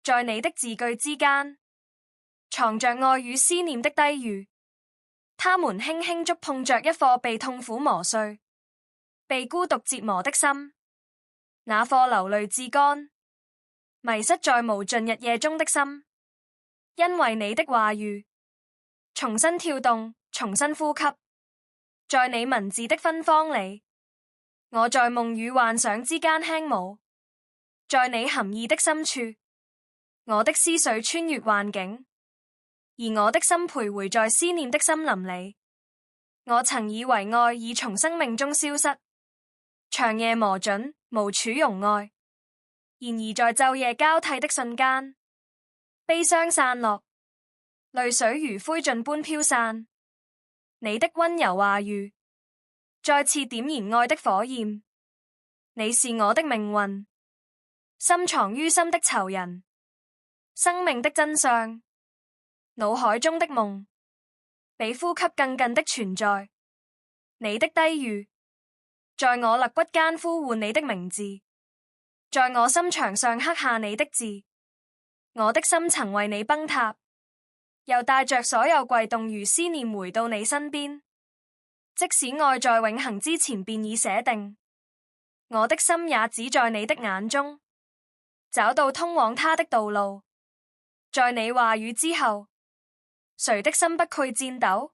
在你的字句之間，藏着愛與思念的低語，它們輕輕觸碰着一顆被痛苦磨碎、被孤獨折磨的心，那顆流淚至乾、迷失在無盡日夜中的心，因為你的話語重新跳動，重新呼吸，在你文字的芬芳裡，我在夢與幻想之間輕舞，在你含義的深處，我的思緒穿越幻境，而我的心徘徊在思念的森林裡。我曾以為愛已從生命中消失，長夜磨準，無處容愛。然而在晝夜交替的瞬間，悲傷散落，淚水如灰燼般飄散。你的溫柔話語再次點燃愛的火焰。你是我的命運，深藏於心的囚人，生命的真相，腦海中的夢，比呼吸更近的存在。你的低語在我肋骨間呼喚你的名字，在我心牆上刻下你的字。我的心曾為你崩塌，又帶着所有悸動如思念回到你身邊。即使愛在永恆之前便已寫定，我的心也只在你的眼中找到通往他的道路。在你話語之後，誰的心不懼顫抖？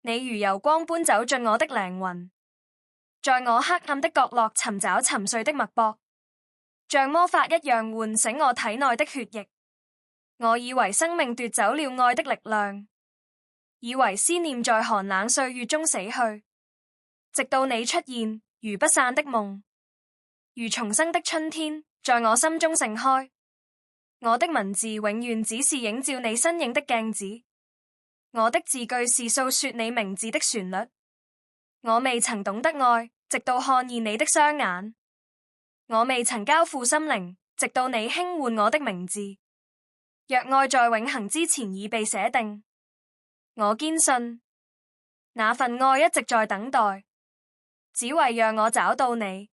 你如油光般走進我的靈魂，在我黑暗的角落尋找沉睡的脈搏，像魔法一樣喚醒我體內的血液。我以為生命奪走了愛的力量，以為思念在寒冷歲月中死去，直到你出現，如不散的夢，如重生的春天，在我心中盛開。我的文字永遠只是映照你身影的鏡子，我的字句是訴說你名字的旋律。我未曾懂得愛，直到看見你的雙眼；我未曾交付心靈，直到你輕喚我的名字。若愛在永恆之前已被寫定，我堅信那份愛一直在等待，只為讓我找到你。